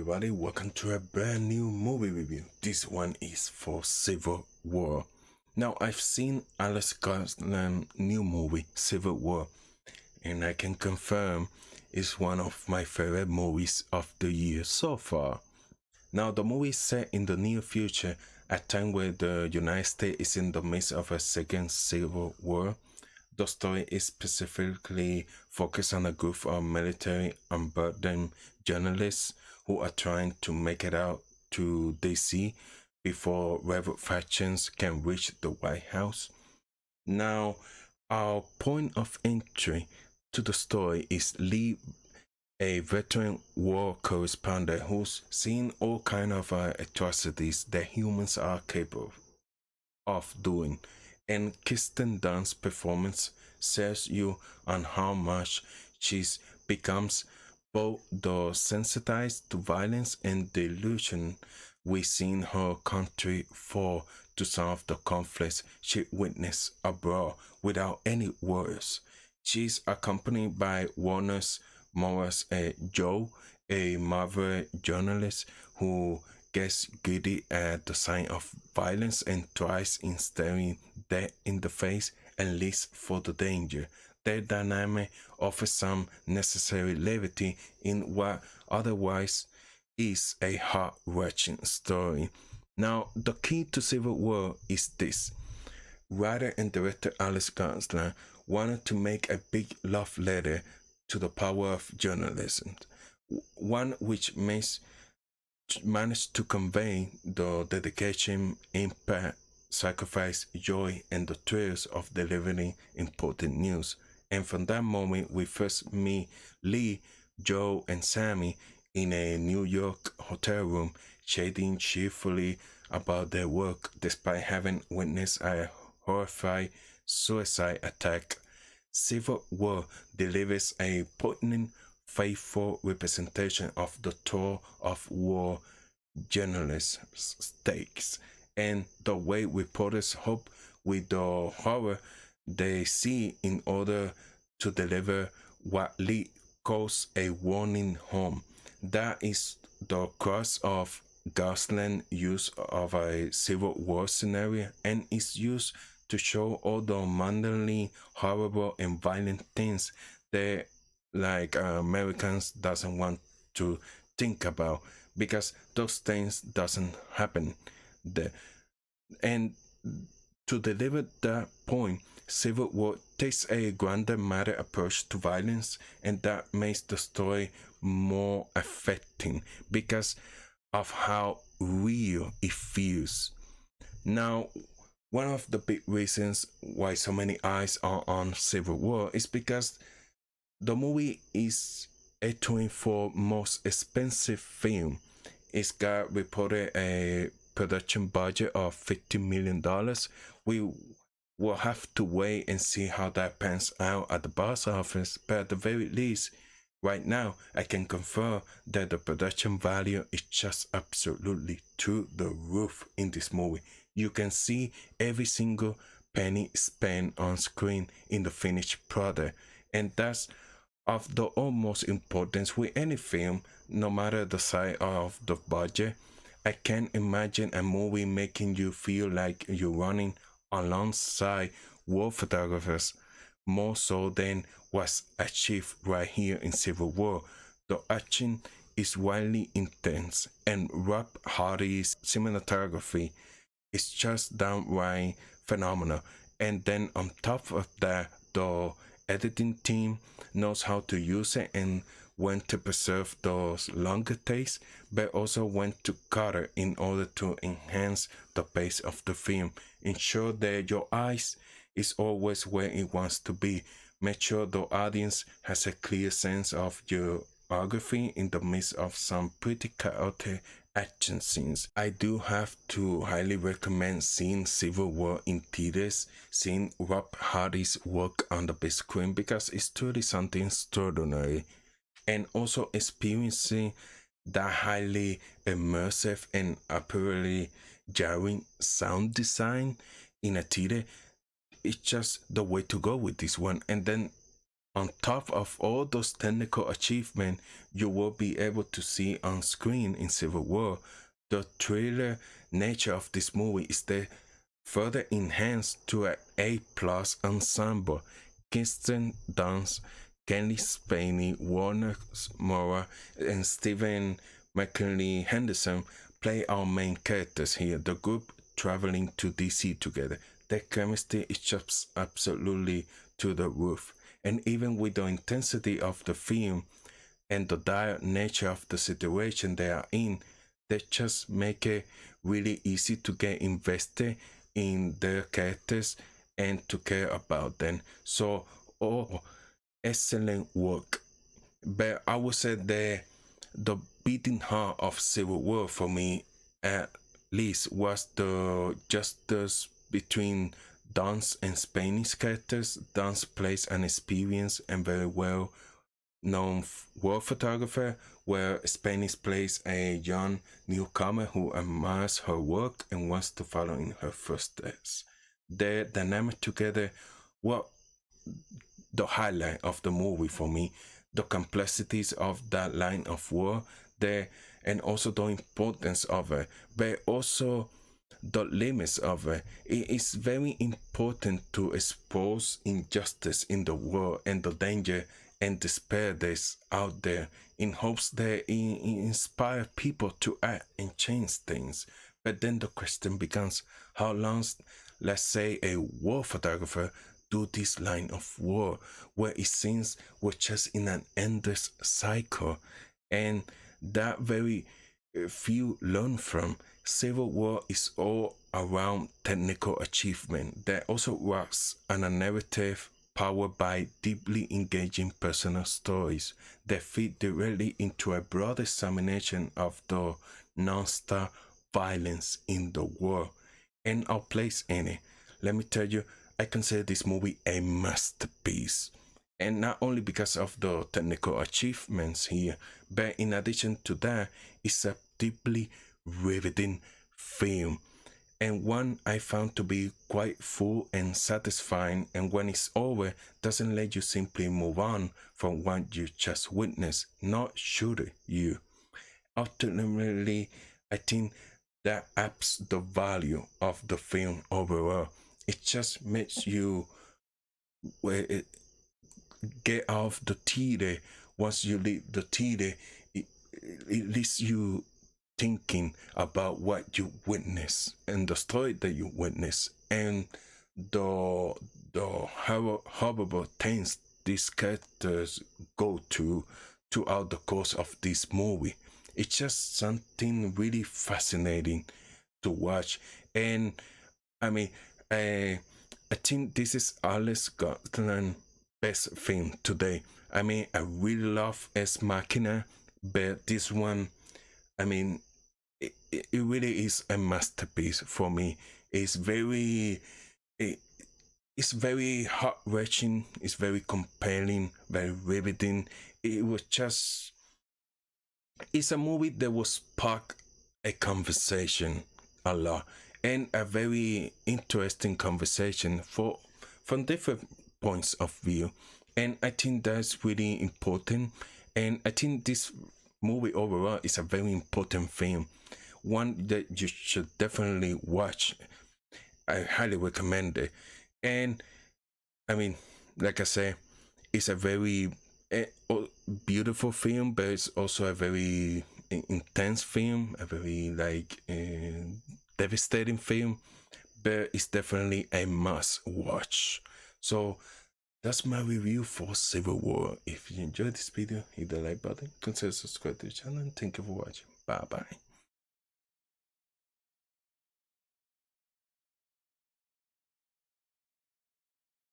everybody, welcome to a brand new movie review. This one is for Civil War. Now, I've seen Alex Garland's new movie, Civil War, and I can confirm it's one of my favorite movies of the year so far. Now, the movie is set in the near future, a time where the United States is in the midst of a second civil war. The story is specifically focused on a group of military unburdened journalists who are trying to make it out to DC before rival factions can reach the White House. Now, our point of entry to the story is Lee, a veteran war correspondent who's seen all kind of atrocities that humans are capable of doing, and Kirsten Dunst's performance sells you on how much she becomes both the sensitized to violence and delusion we seen her country fall to some of the conflicts she witnessed abroad without any words. She's accompanied by Wagner's Moura's Joe, a Marvel journalist who gets giddy at the sign of violence and tries in staring death in the face and leaps for the danger. Their dynamic offers some necessary levity in what otherwise is a heart-wrenching story. Now, the key to Civil War is this. Writer and director Alex Garland wanted to make a big love letter to the power of journalism, one which managed to convey the dedication, impact, sacrifice, joy, and the thrills of delivering important news. And from that moment, we first meet Lee, Joe, and Sammy in a New York hotel room, chatting cheerfully about their work despite having witnessed a horrifying suicide attack. Civil War delivers a poignant, faithful representation of the toll of war journalists' stakes and the way reporters cope with the horror they see in order to deliver what Lee calls a warning home. That is the crux of Garland's use of a Civil War scenario, and is used to show all the mundane, horrible, and violent things that Americans doesn't want to think about, because those things doesn't happen there. And to deliver that point, Civil War takes a grander matter approach to violence, and that makes the story more affecting because of how real it feels. Now, one of the big reasons why so many eyes are on Civil War is because the movie is A24's most expensive film. It's got reported a production budget of $50 million. We will have to wait and see how that pans out at the box office, but at the very least, right now, I can confirm that the production value is just absolutely through the roof in this movie. You can see every single penny spent on screen in the finished product, and that's of the utmost importance with any film, no matter the size of the budget. I can't imagine a movie making you feel like you're running alongside war photographers more so than what's achieved right here in Civil War. The action is wildly intense, and Rob Hardy's cinematography is just downright phenomenal. And then on top of that, the editing team knows how to use it and when to preserve those longer takes, but also when to cut it in order to enhance the pace of the film. Ensure that your eyes is always where it wants to be. Make sure the audience has a clear sense of geography in the midst of some pretty chaotic action scenes. I do have to highly recommend seeing Civil War in theaters, seeing Rob Hardy's work on the big screen, because it's truly something extraordinary, and also experiencing that highly immersive and apparently jarring sound design in a theater. It's just the way to go with this one. And then on top of all those technical achievements you will be able to see on screen in Civil War, the thriller nature of this movie is there further enhanced to an A-plus ensemble. Kirsten Dunst, Cailee Spaeny, Moura, and Stephen McKinley Henderson play our main characters here, the group traveling to DC together. Their chemistry is just absolutely to the roof. And even with the intensity of the film and the dire nature of the situation they are in, they just make it really easy to get invested in their characters and to care about them. So, excellent work. But I would say the beating heart of Civil War for me, at least, was the justice between Dunst and Spaany's characters. Dunst plays an experienced and very well known war photographer, where Spaeny plays a young newcomer who admires her work and wants to follow in her footsteps. Their dynamic together were the highlight of the movie for me. The complexities of that line of war there, and also the importance of it, but also the limits of it. It is very important to expose injustice in the world and the danger and despair that's out there, in hopes that it inspire people to act and change things. But then the question becomes, how long, let's say, a war photographer do this line of war, where it seems we're just in an endless cycle, and that very few learn from. Civil War is all around technical achievement that also works on a narrative powered by deeply engaging personal stories that fit directly into a broad examination of the non-stop violence in the world and our place in it. Let me tell you, I consider this movie a masterpiece. And not only because of the technical achievements here, but in addition to that, it's a deeply riveting film, and one I found to be quite full and satisfying, and when it's over, doesn't let you simply move on from what you just witnessed, nor should you. Ultimately, I think that ups the value of the film overall. It just makes you get off the theater. Once you leave the theater, it leaves you thinking about what you witness and the story that you witness, and the horrible things these characters go to throughout the course of this movie. It's just something really fascinating to watch. And I mean, I think this is Alex Garland's best film today. I mean, I really love Ex Machina, but this one, I mean, it really is a masterpiece for me. It's very, it's very heart-wrenching. It's very compelling, very riveting. It was just, it's a movie that will spark a conversation a lot, and a very interesting conversation from different points of view. And I think that's really important. And I think this movie overall is a very important film, one that you should definitely watch. I highly recommend it. And I mean, like I say, it's a very beautiful film, but it's also a very intense film, a very devastating film, but it's definitely a must watch. So that's my review for Civil War. If you enjoyed this video, hit the like button, consider subscribing to the channel, and thank you for watching. Bye bye.